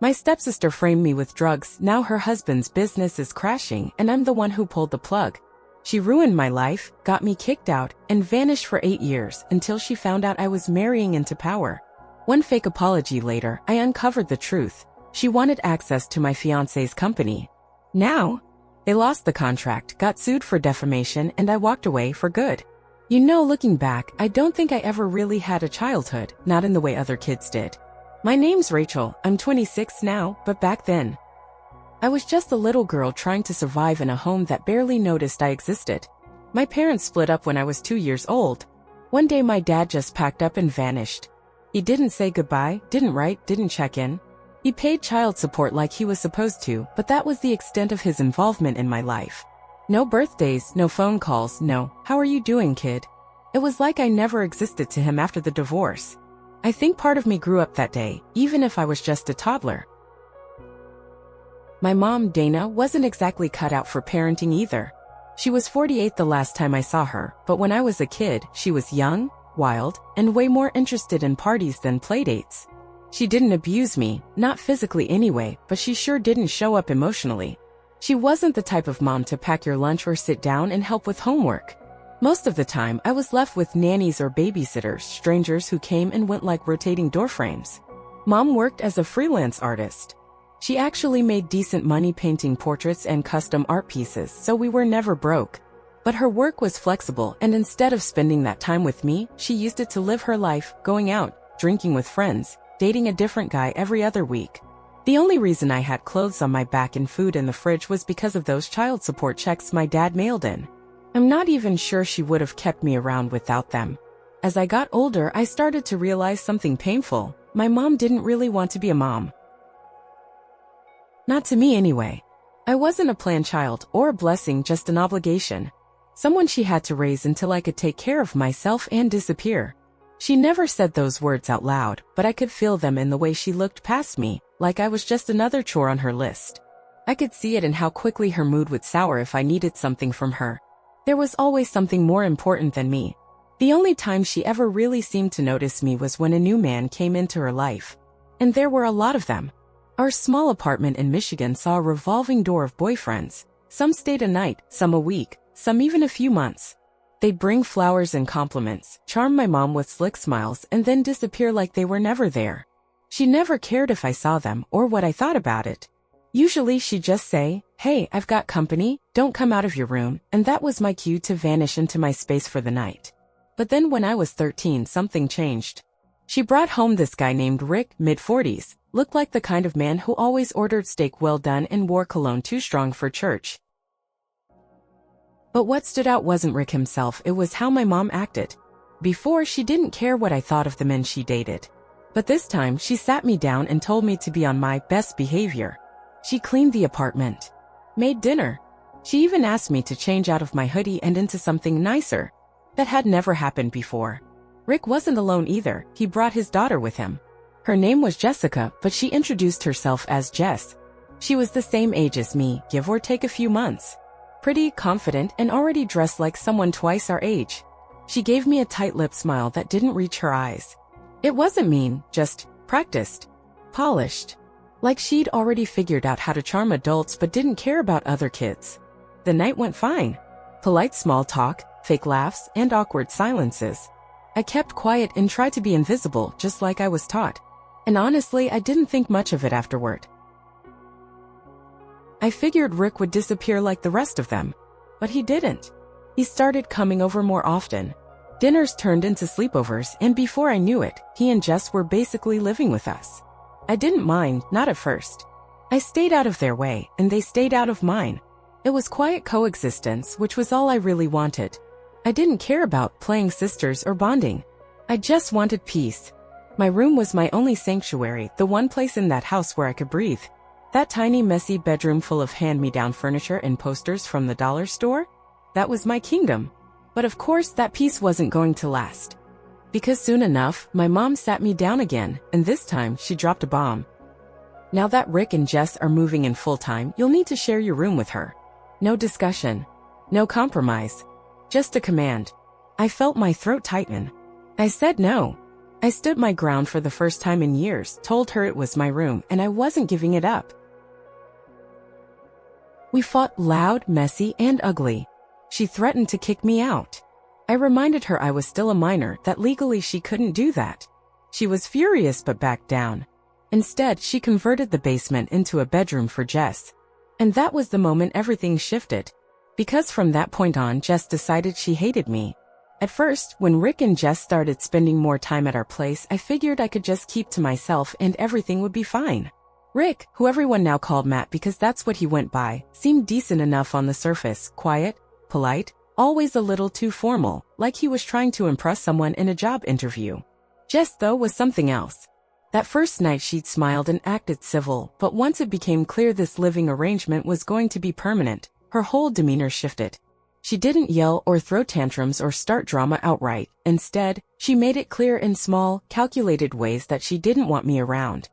My stepsister framed me with drugs, now her husband's business is crashing and I'm the one who pulled the plug. She ruined my life, got me kicked out, and vanished for 8 years until she found out I was marrying into power. One fake apology later, I uncovered the truth. She wanted access to my fiancé's company. Now, they lost the contract, got sued for defamation, and I walked away for good. You know, looking back, I don't think I ever really had a childhood, not in the way other kids did. My name's Rachel, I'm 26 now, but back then, I was just a little girl trying to survive in a home that barely noticed I existed. My parents split up when I was 2 years old. One day my dad just packed up and vanished. He didn't say goodbye, didn't write, didn't check in. He paid child support like he was supposed to, but that was the extent of his involvement in my life. No birthdays, no phone calls, no, "How are you doing, kid?" It was like I never existed to him after the divorce. I think part of me grew up that day, even if I was just a toddler. My mom, Dana, wasn't exactly cut out for parenting either. She was 48 the last time I saw her, but when I was a kid, she was young, wild, and way more interested in parties than playdates. She didn't abuse me, not physically anyway, but she sure didn't show up emotionally. She wasn't the type of mom to pack your lunch or sit down and help with homework. Most of the time, I was left with nannies or babysitters, strangers who came and went like rotating doorframes. Mom worked as a freelance artist. She actually made decent money painting portraits and custom art pieces, so we were never broke. But her work was flexible, and instead of spending that time with me, she used it to live her life, going out, drinking with friends, dating a different guy every other week. The only reason I had clothes on my back and food in the fridge was because of those child support checks my dad mailed in. I'm not even sure she would have kept me around without them. As I got older, I started to realize something painful. My mom didn't really want to be a mom. Not to me anyway. I wasn't a planned child or a blessing, just an obligation. Someone she had to raise until I could take care of myself and disappear. She never said those words out loud, but I could feel them in the way she looked past me, like I was just another chore on her list. I could see it in how quickly her mood would sour if I needed something from her. There was always something more important than me. The only time she ever really seemed to notice me was when a new man came into her life. And there were a lot of them. Our small apartment in Michigan saw a revolving door of boyfriends. Some stayed a night, some a week, some even a few months. They'd bring flowers and compliments, charm my mom with slick smiles, and then disappear like they were never there. She never cared if I saw them or what I thought about it. Usually she'd just say, "Hey, I've got company, don't come out of your room," and that was my cue to vanish into my space for the night. But then when I was 13, something changed. She brought home this guy named Rick, mid-40s, looked like the kind of man who always ordered steak well done and wore cologne too strong for church. But what stood out wasn't Rick himself, it was how my mom acted. Before, she didn't care what I thought of the men she dated. But this time, she sat me down and told me to be on my best behavior. She cleaned the apartment, made dinner. She even asked me to change out of my hoodie and into something nicer. That had never happened before. Rick wasn't alone either, he brought his daughter with him. Her name was Jessica, but she introduced herself as Jess. She was the same age as me, give or take a few months. Pretty, confident, and already dressed like someone twice our age. She gave me a tight-lipped smile that didn't reach her eyes. It wasn't mean, just practiced, polished. Like she'd already figured out how to charm adults but didn't care about other kids. The night went fine. Polite small talk, fake laughs, and awkward silences. I kept quiet and tried to be invisible, just like I was taught. And honestly, I didn't think much of it afterward. I figured Rick would disappear like the rest of them. But he didn't. He started coming over more often. Dinners turned into sleepovers, and before I knew it, he and Jess were basically living with us. I didn't mind, not at first. I stayed out of their way, and they stayed out of mine. It was quiet coexistence, which was all I really wanted. I didn't care about playing sisters or bonding. I just wanted peace. My room was my only sanctuary, the one place in that house where I could breathe. That tiny, messy bedroom full of hand-me-down furniture and posters from the dollar store? That was my kingdom. But of course, that peace wasn't going to last. Because soon enough, my mom sat me down again, and this time, she dropped a bomb. "Now that Rick and Jess are moving in full-time, you'll need to share your room with her." No discussion. No compromise. Just a command. I felt my throat tighten. I said no. I stood my ground for the first time in years, told her it was my room and I wasn't giving it up. We fought loud, messy, and ugly. She threatened to kick me out. I reminded her I was still a minor, that legally she couldn't do that. She was furious but backed down. Instead, she converted the basement into a bedroom for Jess. And that was the moment everything shifted. Because from that point on, Jess decided she hated me. At first, when Rick and Jess started spending more time at our place, I figured I could just keep to myself and everything would be fine. Rick, who everyone now called Matt because that's what he went by, seemed decent enough on the surface, quiet, polite, always a little too formal, like he was trying to impress someone in a job interview. Jess, though, was something else. That first night she'd smiled and acted civil, but once it became clear this living arrangement was going to be permanent, her whole demeanor shifted. She didn't yell or throw tantrums or start drama outright. Instead, she made it clear in small, calculated ways that she didn't want me around.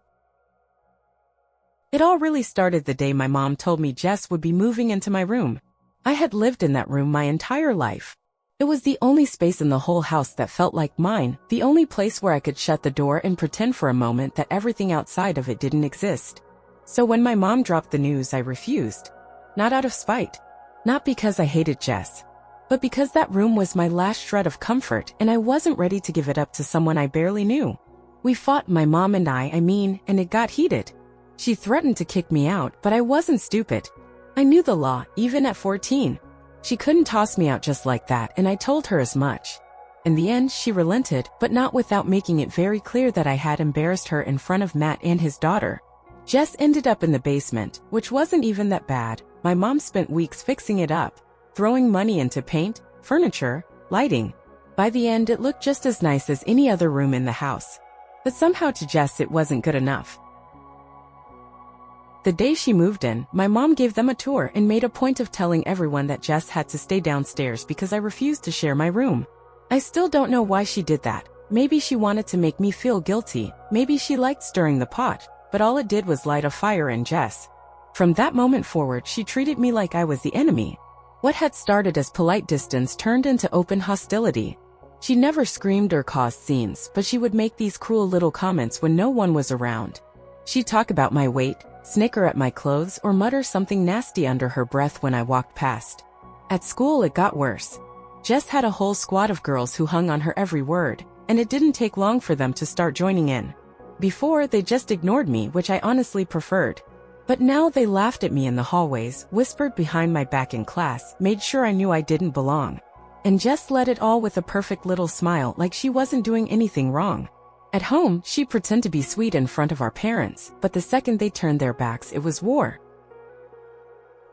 It all really started the day my mom told me Jess would be moving into my room. I had lived in that room my entire life. It was the only space in the whole house that felt like mine, the only place where I could shut the door and pretend for a moment that everything outside of it didn't exist. So when my mom dropped the news, I refused. Not out of spite. Not because I hated Jess. But because that room was my last shred of comfort and I wasn't ready to give it up to someone I barely knew. We fought, my mom and I mean, and it got heated. She threatened to kick me out, but I wasn't stupid. I knew the law, even at 14. She couldn't toss me out just like that, and I told her as much. In the end, she relented, but not without making it very clear that I had embarrassed her in front of Matt and his daughter. Jess ended up in the basement, which wasn't even that bad. My mom spent weeks fixing it up, throwing money into paint, furniture, lighting. By the end, it looked just as nice as any other room in the house. But somehow to Jess it wasn't good enough. The day she moved in, my mom gave them a tour and made a point of telling everyone that Jess had to stay downstairs because I refused to share my room. I still don't know why she did that. Maybe she wanted to make me feel guilty, maybe she liked stirring the pot, but all it did was light a fire in Jess. From that moment forward, she treated me like I was the enemy. What had started as polite distance turned into open hostility. She never screamed or caused scenes, but she would make these cruel little comments when no one was around. She'd talk about my weight, snicker at my clothes, or mutter something nasty under her breath when I walked past. At school, it got worse. Jess had a whole squad of girls who hung on her every word, and it didn't take long for them to start joining in. Before, they just ignored me, which I honestly preferred. But now they laughed at me in the hallways, whispered behind my back in class, made sure I knew I didn't belong. And Jess led it all with a perfect little smile, like she wasn't doing anything wrong. At home, she'd pretend to be sweet in front of our parents, but the second they turned their backs, it was war.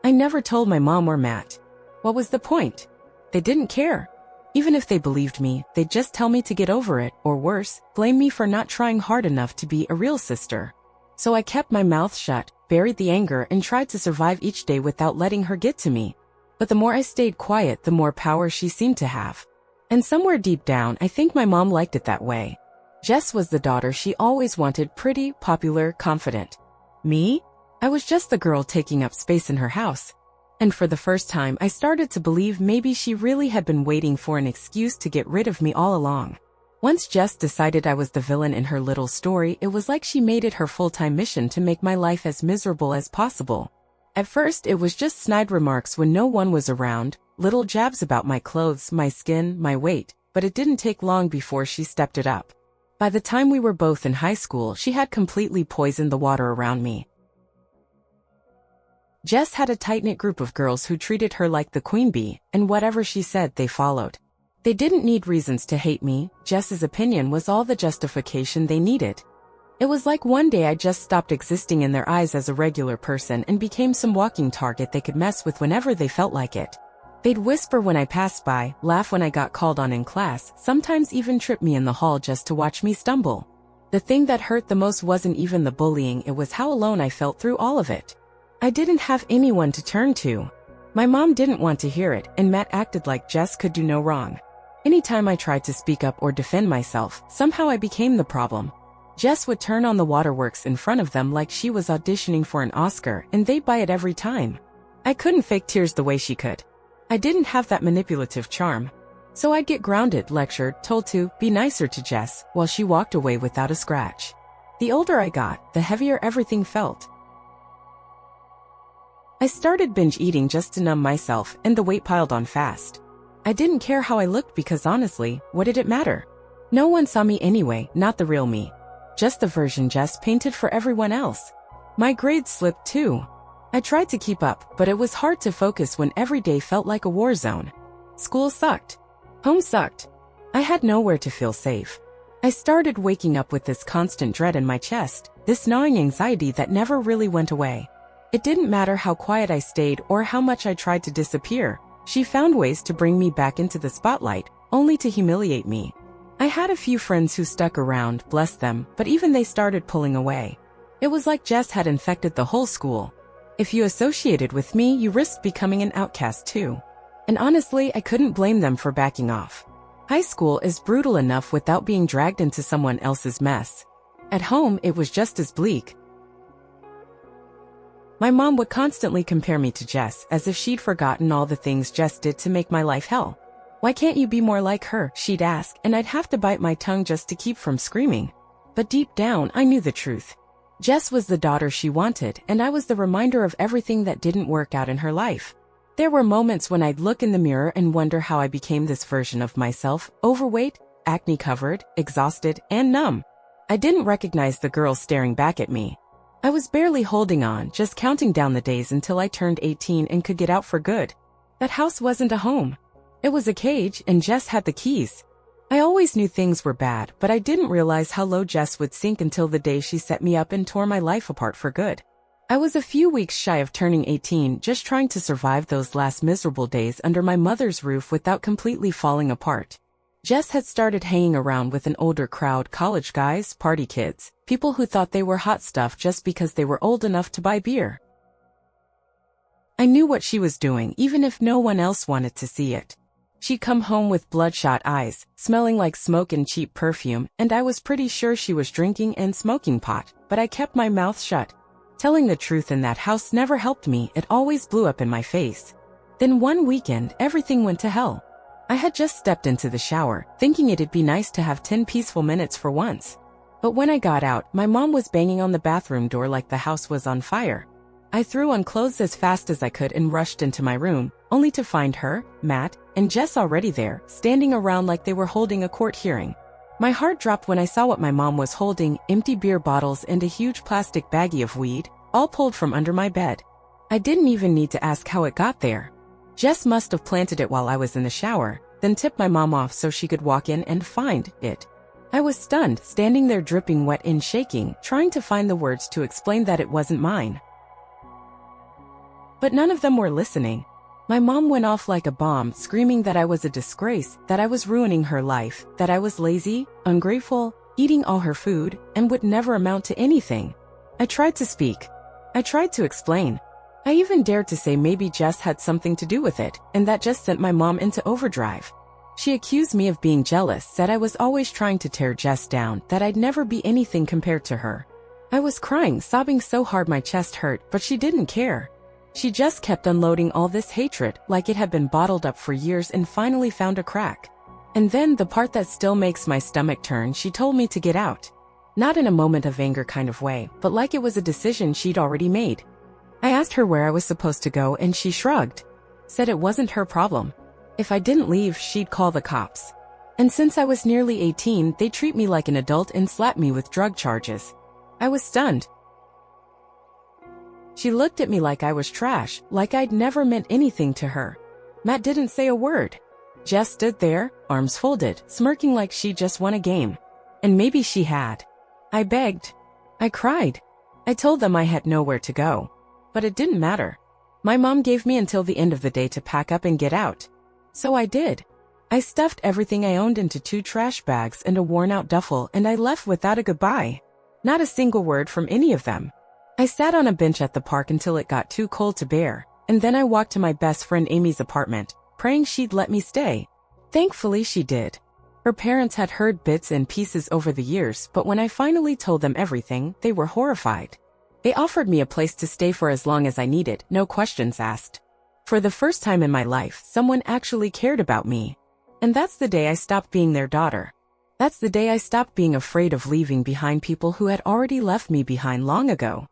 I never told my mom or Matt. What was the point? They didn't care. Even if they believed me, they'd just tell me to get over it, or worse, blame me for not trying hard enough to be a real sister. So I kept my mouth shut, buried the anger, and tried to survive each day without letting her get to me. But the more I stayed quiet, the more power she seemed to have. And somewhere deep down, I think my mom liked it that way. Jess was the daughter she always wanted, pretty, popular, confident. Me? I was just the girl taking up space in her house. And for the first time, I started to believe maybe she really had been waiting for an excuse to get rid of me all along. Once Jess decided I was the villain in her little story, it was like she made it her full-time mission to make my life as miserable as possible. At first, it was just snide remarks when no one was around, little jabs about my clothes, my skin, my weight, but it didn't take long before she stepped it up. By the time we were both in high school, she had completely poisoned the water around me. Jess had a tight-knit group of girls who treated her like the queen bee, and whatever she said, they followed. They didn't need reasons to hate me. Jess's opinion was all the justification they needed. It was like one day I just stopped existing in their eyes as a regular person and became some walking target they could mess with whenever they felt like it. They'd whisper when I passed by, laugh when I got called on in class, sometimes even trip me in the hall just to watch me stumble. The thing that hurt the most wasn't even the bullying, it was how alone I felt through all of it. I didn't have anyone to turn to. My mom didn't want to hear it, and Matt acted like Jess could do no wrong. Anytime I tried to speak up or defend myself, somehow I became the problem. Jess would turn on the waterworks in front of them like she was auditioning for an Oscar, and they'd buy it every time. I couldn't fake tears the way she could. I didn't have that manipulative charm. So I'd get grounded, lectured, told to be nicer to Jess, while she walked away without a scratch. The older I got, the heavier everything felt. I started binge eating just to numb myself, and the weight piled on fast. I didn't care how I looked because honestly, what did it matter? No one saw me anyway, not the real me. Just the version Jess painted for everyone else. My grades slipped too. I tried to keep up, but it was hard to focus when every day felt like a war zone. School sucked. Home sucked. I had nowhere to feel safe. I started waking up with this constant dread in my chest, this gnawing anxiety that never really went away. It didn't matter how quiet I stayed or how much I tried to disappear. She found ways to bring me back into the spotlight, only to humiliate me. I had a few friends who stuck around, bless them, but even they started pulling away. It was like Jess had infected the whole school. If you associated with me, you risked becoming an outcast too. And honestly, I couldn't blame them for backing off. High school is brutal enough without being dragged into someone else's mess. At home, it was just as bleak. My mom would constantly compare me to Jess, as if she'd forgotten all the things Jess did to make my life hell. Why can't you be more like her, she'd ask, and I'd have to bite my tongue just to keep from screaming. But deep down, I knew the truth. Jess was the daughter she wanted, and I was the reminder of everything that didn't work out in her life. There were moments when I'd look in the mirror and wonder how I became this version of myself, overweight, acne-covered, exhausted, and numb. I didn't recognize the girl staring back at me. I was barely holding on, just counting down the days until I turned 18 and could get out for good. That house wasn't a home. It was a cage, and Jess had the keys. I always knew things were bad, but I didn't realize how low Jess would sink until the day she set me up and tore my life apart for good. I was a few weeks shy of turning 18, just trying to survive those last miserable days under my mother's roof without completely falling apart. Jess had started hanging around with an older crowd, college guys, party kids, people who thought they were hot stuff just because they were old enough to buy beer. I knew what she was doing, even if no one else wanted to see it. She'd come home with bloodshot eyes, smelling like smoke and cheap perfume, and I was pretty sure she was drinking and smoking pot, but I kept my mouth shut. Telling the truth in that house never helped me, it always blew up in my face. Then one weekend, everything went to hell. I had just stepped into the shower, thinking it'd be nice to have 10 peaceful minutes for once. But when I got out, my mom was banging on the bathroom door like the house was on fire. I threw on clothes as fast as I could and rushed into my room, only to find her, Matt, and Jess already there, standing around like they were holding a court hearing. My heart dropped when I saw what my mom was holding, empty beer bottles and a huge plastic baggie of weed, all pulled from under my bed. I didn't even need to ask how it got there. Jess must have planted it while I was in the shower, then tipped my mom off so she could walk in and find it. I was stunned, standing there dripping wet and shaking, trying to find the words to explain that it wasn't mine. But none of them were listening. My mom went off like a bomb, screaming that I was a disgrace, that I was ruining her life, that I was lazy, ungrateful, eating all her food, and would never amount to anything. I tried to speak. I tried to explain. I even dared to say maybe Jess had something to do with it, and that just sent my mom into overdrive. She accused me of being jealous, said I was always trying to tear Jess down, that I'd never be anything compared to her. I was crying, sobbing so hard my chest hurt, but she didn't care. She just kept unloading all this hatred, like it had been bottled up for years, and finally found a crack. And then, the part that still makes my stomach turn, she told me to get out. Not in a moment of anger kind of way, but like it was a decision she'd already made. I asked her where I was supposed to go and she shrugged. Said it wasn't her problem. If I didn't leave, she'd call the cops. And since I was nearly 18, they'd treat me like an adult and slap me with drug charges. I was stunned. She looked at me like I was trash, like I'd never meant anything to her. Matt didn't say a word. Jess stood there, arms folded, smirking like she just won a game. And maybe she had. I begged. I cried. I told them I had nowhere to go. But it didn't matter. My mom gave me until the end of the day to pack up and get out. So I did. I stuffed everything I owned into 2 trash bags and a worn-out duffel, and I left without a goodbye. Not a single word from any of them. I sat on a bench at the park until it got too cold to bear, and then I walked to my best friend Amy's apartment, praying she'd let me stay. Thankfully she did. Her parents had heard bits and pieces over the years, but when I finally told them everything, they were horrified. They offered me a place to stay for as long as I needed, no questions asked. For the first time in my life, someone actually cared about me. And that's the day I stopped being their daughter. That's the day I stopped being afraid of leaving behind people who had already left me behind long ago.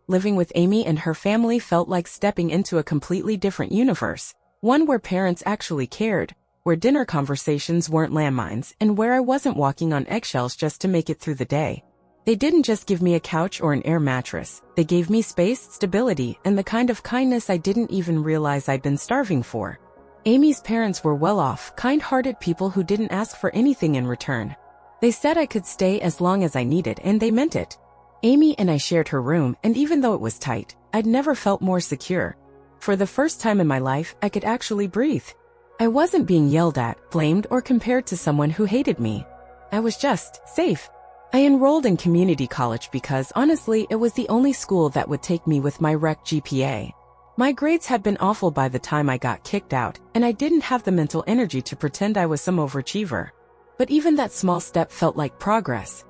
Living with Amy and her family felt like stepping into a completely different universe, one where parents actually cared, where dinner conversations weren't landmines, and where I wasn't walking on eggshells just to make it through the day. They didn't just give me a couch or an air mattress, they gave me space, stability, and the kind of kindness I didn't even realize I'd been starving for. Amy's parents were well-off, kind-hearted people who didn't ask for anything in return. They said I could stay as long as I needed, and they meant it. Amy and I shared her room, and even though it was tight, I'd never felt more secure. For the first time in my life, I could actually breathe. I wasn't being yelled at, blamed, or compared to someone who hated me. I was just safe. I enrolled in community college because, honestly, it was the only school that would take me with my wrecked GPA. My grades had been awful by the time I got kicked out, and I didn't have the mental energy to pretend I was some overachiever. But even that small step felt like progress.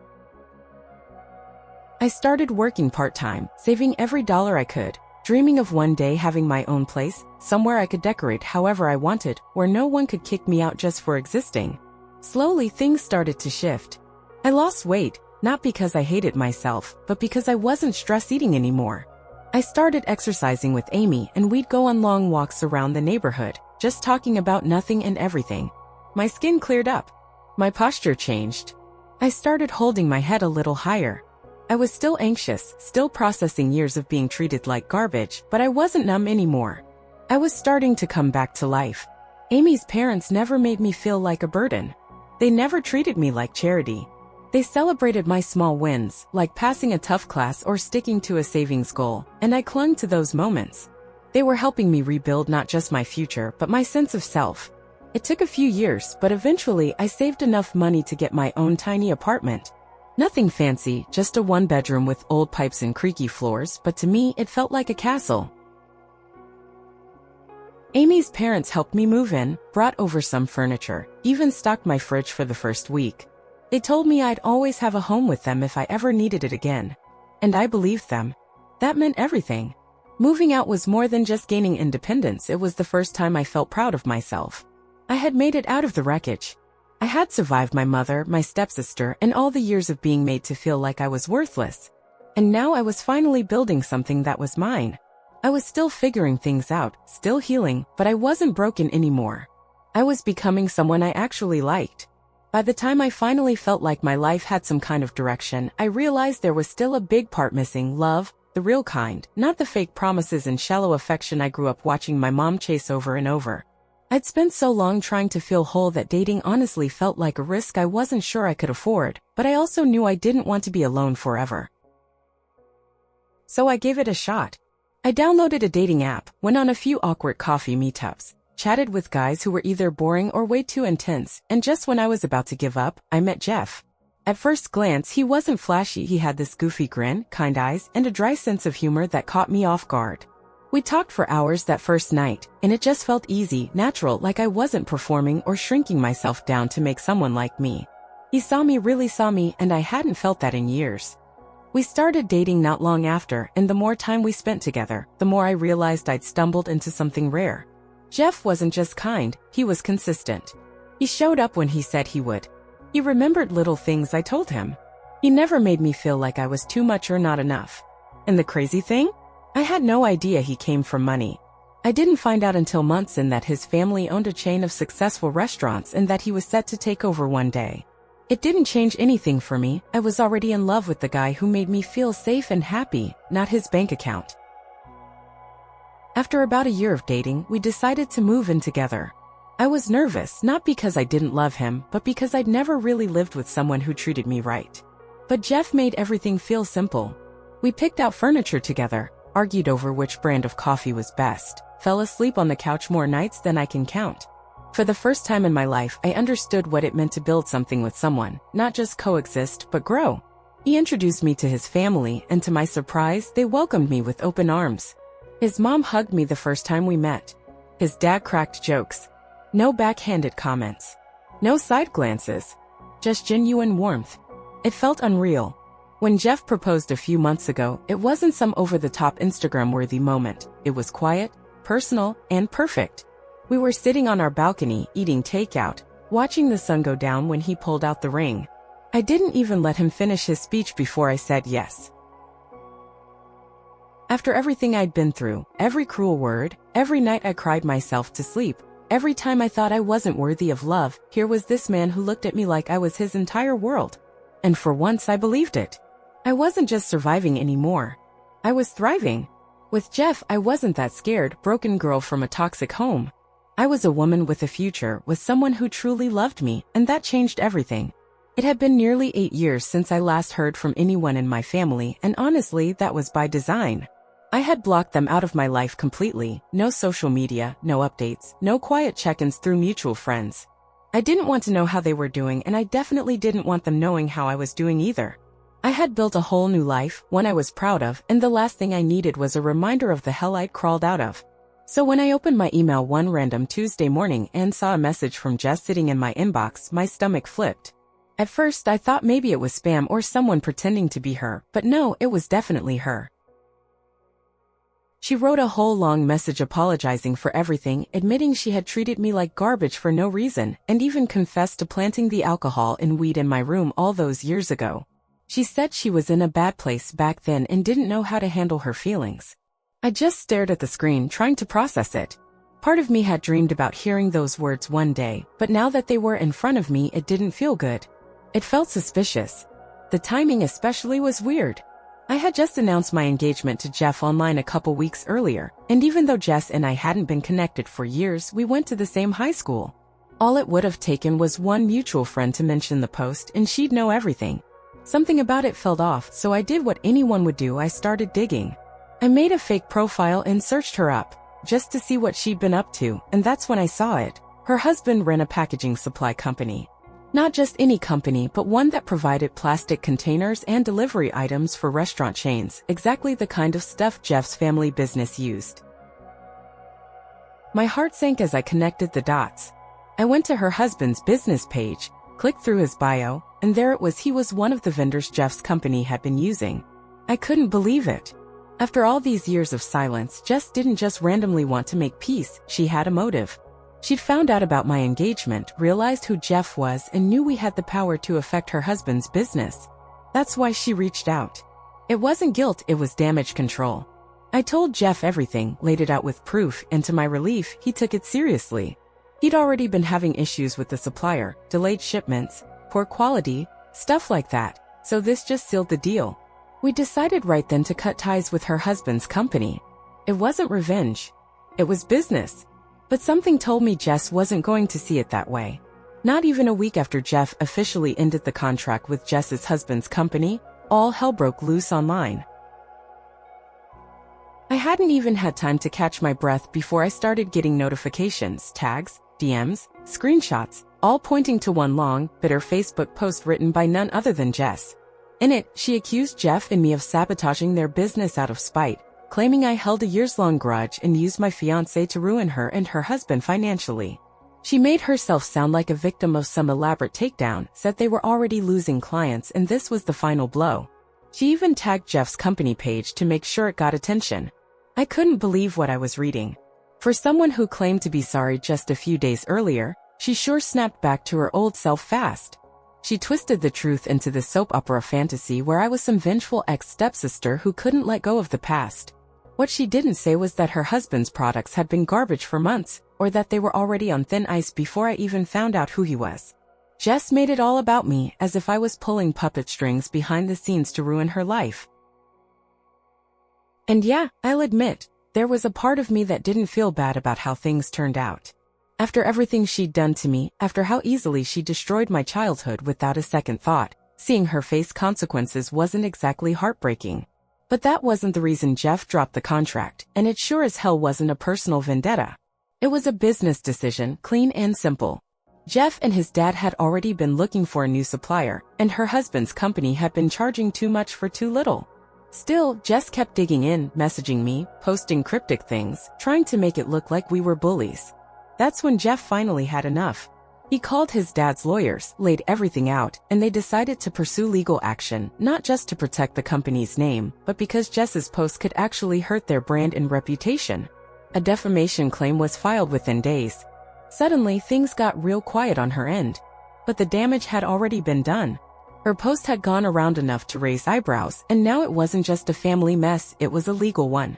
I started working part-time, saving every dollar I could, dreaming of one day having my own place, somewhere I could decorate however I wanted, where no one could kick me out just for existing. Slowly, things started to shift. I lost weight, not because I hated myself, but because I wasn't stress eating anymore. I started exercising with Amy, and we'd go on long walks around the neighborhood, just talking about nothing and everything. My skin cleared up. My posture changed. I started holding my head a little higher. I was still anxious, still processing years of being treated like garbage, but I wasn't numb anymore. I was starting to come back to life. Amy's parents never made me feel like a burden. They never treated me like charity. They celebrated my small wins, like passing a tough class or sticking to a savings goal, and I clung to those moments. They were helping me rebuild not just my future, but my sense of self. It took a few years, but eventually I saved enough money to get my own tiny apartment. Nothing fancy, just a one-bedroom with old pipes and creaky floors, but to me it felt like a castle. Amy's parents helped me move in, brought over some furniture, even stocked my fridge for the first week. They told me I'd always have a home with them if I ever needed it again. And I believed them. That meant everything. Moving out was more than just gaining independence, it was the first time I felt proud of myself. I had made it out of the wreckage. I had survived my mother, my stepsister, and all the years of being made to feel like I was worthless. And now I was finally building something that was mine. I was still figuring things out, still healing, but I wasn't broken anymore. I was becoming someone I actually liked. By the time I finally felt like my life had some kind of direction, I realized there was still a big part missing: love, the real kind, not the fake promises and shallow affection I grew up watching my mom chase over and over. I'd spent so long trying to feel whole that dating honestly felt like a risk I wasn't sure I could afford, but I also knew I didn't want to be alone forever. So I gave it a shot. I downloaded a dating app, went on a few awkward coffee meetups, chatted with guys who were either boring or way too intense, and just when I was about to give up, I met Jeff. At first glance, he wasn't flashy. He had this goofy grin, kind eyes, and a dry sense of humor that caught me off guard. We talked for hours that first night, and it just felt easy, natural, like I wasn't performing or shrinking myself down to make someone like me. He really saw me, and I hadn't felt that in years. We started dating not long after, and the more time we spent together, the more I realized I'd stumbled into something rare. Jeff wasn't just kind, he was consistent. He showed up when he said he would. He remembered little things I told him. He never made me feel like I was too much or not enough. And the crazy thing? I had no idea he came from money. I didn't find out until months in that his family owned a chain of successful restaurants and that he was set to take over one day. It didn't change anything for me. I was already in love with the guy who made me feel safe and happy, not his bank account. After about a year of dating, we decided to move in together. I was nervous, not because I didn't love him, but because I'd never really lived with someone who treated me right. But Jeff made everything feel simple. We picked out furniture together, argued over which brand of coffee was best, fell asleep on the couch more nights than I can count. For the first time in my life, I understood what it meant to build something with someone, not just coexist, but grow. He introduced me to his family, and to my surprise, they welcomed me with open arms. His mom hugged me the first time we met. His dad cracked jokes. No backhanded comments. No side glances. Just genuine warmth. It felt unreal. When Jeff proposed a few months ago, it wasn't some over-the-top Instagram-worthy moment. It was quiet, personal, and perfect. We were sitting on our balcony, eating takeout, watching the sun go down when he pulled out the ring. I didn't even let him finish his speech before I said yes. After everything I'd been through, every cruel word, every night I cried myself to sleep, every time I thought I wasn't worthy of love, here was this man who looked at me like I was his entire world. And for once I believed it. I wasn't just surviving anymore. I was thriving. With Jeff, I wasn't that scared, broken girl from a toxic home. I was a woman with a future, with someone who truly loved me, and that changed everything. It had been nearly 8 years since I last heard from anyone in my family, and honestly, that was by design. I had blocked them out of my life completely, no social media, no updates, no quiet check-ins through mutual friends. I didn't want to know how they were doing, and I definitely didn't want them knowing how I was doing either. I had built a whole new life, one I was proud of, and the last thing I needed was a reminder of the hell I'd crawled out of. So when I opened my email one random Tuesday morning and saw a message from Jess sitting in my inbox, my stomach flipped. At first I thought maybe it was spam or someone pretending to be her, but no, it was definitely her. She wrote a whole long message apologizing for everything, admitting she had treated me like garbage for no reason, and even confessed to planting the alcohol and weed in my room all those years ago. She said she was in a bad place back then and didn't know how to handle her feelings. I just stared at the screen, trying to process it. Part of me had dreamed about hearing those words one day, but now that they were in front of me, it didn't feel good. It felt suspicious. The timing especially was weird. I had just announced my engagement to Jeff online a couple weeks earlier, and even though Jess and I hadn't been connected for years, we went to the same high school. All it would have taken was one mutual friend to mention the post, and she'd know everything. Something about it felt off, so I did what anyone would do. I started digging. I made a fake profile and searched her up, just to see what she'd been up to, and that's when I saw it. Her husband ran a packaging supply company. Not just any company, but one that provided plastic containers and delivery items for restaurant chains, exactly the kind of stuff Jeff's family business used. My heart sank as I connected the dots. I went to her husband's business page, clicked through his bio, and there it was. He was one of the vendors Jeff's company had been using. I couldn't believe it. After all these years of silence, Jess didn't just randomly want to make peace, she had a motive. She'd found out about my engagement, realized who Jeff was, and knew we had the power to affect her husband's business. That's why she reached out. It wasn't guilt, it was damage control. I told Jeff everything, laid it out with proof, and to my relief, he took it seriously. He'd already been having issues with the supplier, delayed shipments, poor quality, stuff like that, so this just sealed the deal. We decided right then to cut ties with her husband's company. It wasn't revenge. It was business. But something told me Jess wasn't going to see it that way. Not even a week after Jeff officially ended the contract with Jess's husband's company, all hell broke loose online. I hadn't even had time to catch my breath before I started getting notifications, tags, DMs, screenshots, all pointing to one long, bitter Facebook post written by none other than Jess. In it, she accused Jeff and me of sabotaging their business out of spite, claiming I held a years-long grudge and used my fiancé to ruin her and her husband financially. She made herself sound like a victim of some elaborate takedown, said they were already losing clients and this was the final blow. She even tagged Jeff's company page to make sure it got attention. I couldn't believe what I was reading. For someone who claimed to be sorry just a few days earlier, she sure snapped back to her old self fast. She twisted the truth into this soap opera fantasy where I was some vengeful ex-stepsister who couldn't let go of the past. What she didn't say was that her husband's products had been garbage for months, or that they were already on thin ice before I even found out who he was. Jess made it all about me, as if I was pulling puppet strings behind the scenes to ruin her life. And yeah, I'll admit, there was a part of me that didn't feel bad about how things turned out. After everything she'd done to me, after how easily she destroyed my childhood without a second thought, seeing her face consequences wasn't exactly heartbreaking. But that wasn't the reason Jeff dropped the contract, and it sure as hell wasn't a personal vendetta. It was a business decision, clean and simple. Jeff and his dad had already been looking for a new supplier, and her husband's company had been charging too much for too little. Still, Jess kept digging in, messaging me, posting cryptic things, trying to make it look like we were bullies. That's when Jeff finally had enough. He called his dad's lawyers, laid everything out, and they decided to pursue legal action, not just to protect the company's name, but because Jess's post could actually hurt their brand and reputation. A defamation claim was filed within days. Suddenly, things got real quiet on her end. But the damage had already been done. Her post had gone around enough to raise eyebrows, and now it wasn't just a family mess, it was a legal one.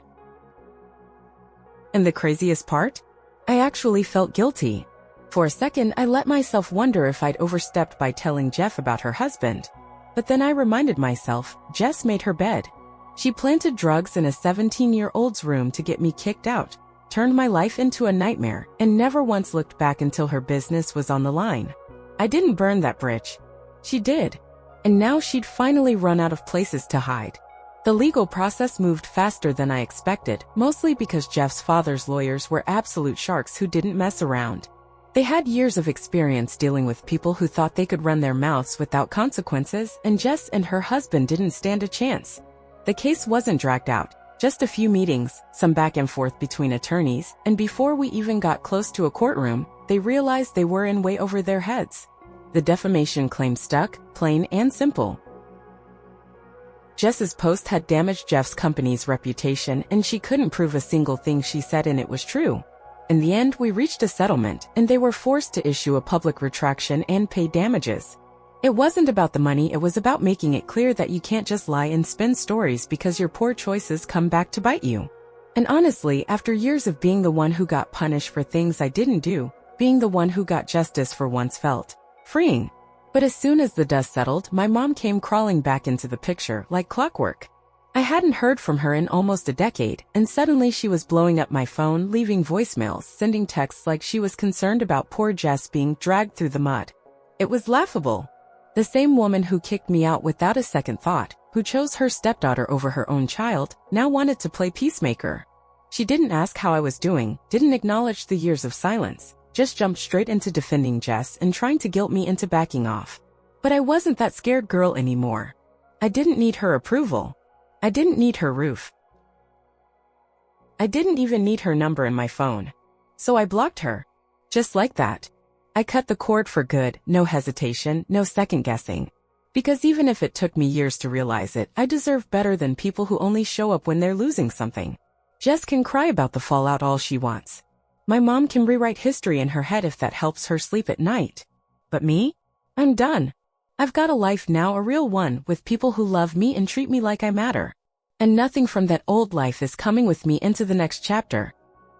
And the craziest part? I actually felt guilty. For a second, I let myself wonder if I'd overstepped by telling Jeff about her husband. But then I reminded myself, Jess made her bed. She planted drugs in a 17-year-old's room to get me kicked out, turned my life into a nightmare, and never once looked back until her business was on the line. I didn't burn that bridge. She did. And now she'd finally run out of places to hide. The legal process moved faster than I expected, mostly because Jeff's father's lawyers were absolute sharks who didn't mess around. They had years of experience dealing with people who thought they could run their mouths without consequences, and Jess and her husband didn't stand a chance. The case wasn't dragged out, just a few meetings, some back and forth between attorneys, and before we even got close to a courtroom, they realized they were in way over their heads. The defamation claim stuck, plain and simple. Jess's post had damaged Jeff's company's reputation, and she couldn't prove a single thing she said, and it was true. In the end, we reached a settlement, and they were forced to issue a public retraction and pay damages. It wasn't about the money, it was about making it clear that you can't just lie and spin stories because your poor choices come back to bite you. And honestly, after years of being the one who got punished for things I didn't do, being the one who got justice for once felt freeing. But as soon as the dust settled, my mom came crawling back into the picture like clockwork. I hadn't heard from her in almost a decade, and suddenly she was blowing up my phone, leaving voicemails, sending texts like she was concerned about poor Jess being dragged through the mud. It was laughable. The same woman who kicked me out without a second thought, who chose her stepdaughter over her own child, now wanted to play peacemaker. She didn't ask how I was doing, didn't acknowledge the years of silence, just jumped straight into defending Jess and trying to guilt me into backing off. But I wasn't that scared girl anymore. I didn't need her approval. I didn't need her roof. I didn't even need her number in my phone. So I blocked her. Just like that. I cut the cord for good, no hesitation, no second guessing. Because even if it took me years to realize it, I deserve better than people who only show up when they're losing something. Jess can cry about the fallout all she wants. My mom can rewrite history in her head if that helps her sleep at night. But me? I'm done. I've got a life now, a real one, with people who love me and treat me like I matter. And nothing from that old life is coming with me into the next chapter.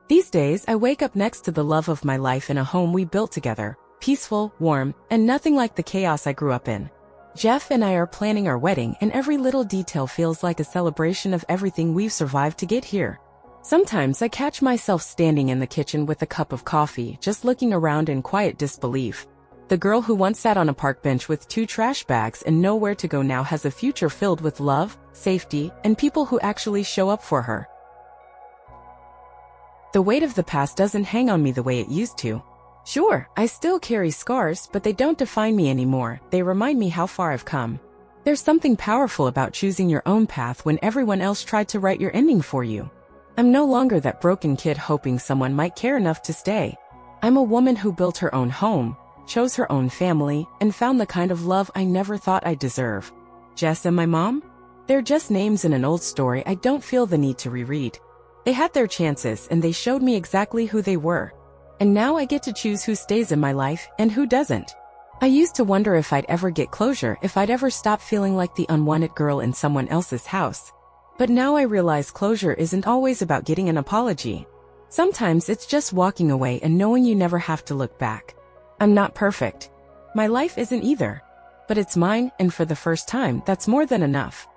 These days, I wake up next to the love of my life in a home we built together, peaceful, warm, and nothing like the chaos I grew up in. Jeff and I are planning our wedding, and every little detail feels like a celebration of everything we've survived to get here. Sometimes I catch myself standing in the kitchen with a cup of coffee, just looking around in quiet disbelief. The girl who once sat on a park bench with 2 trash bags and nowhere to go now has a future filled with love, safety, and people who actually show up for her. The weight of the past doesn't hang on me the way it used to. Sure, I still carry scars, but they don't define me anymore. They remind me how far I've come. There's something powerful about choosing your own path when everyone else tried to write your ending for you. I'm no longer that broken kid hoping someone might care enough to stay. I'm a woman who built her own home, chose her own family, and found the kind of love I never thought I'd deserve. Jess and my mom? They're just names in an old story I don't feel the need to reread. They had their chances and they showed me exactly who they were. And now I get to choose who stays in my life and who doesn't. I used to wonder if I'd ever get closure, if I'd ever stop feeling like the unwanted girl in someone else's house. But now I realize closure isn't always about getting an apology. Sometimes it's just walking away and knowing you never have to look back. I'm not perfect. My life isn't either. But it's mine, and for the first time, that's more than enough.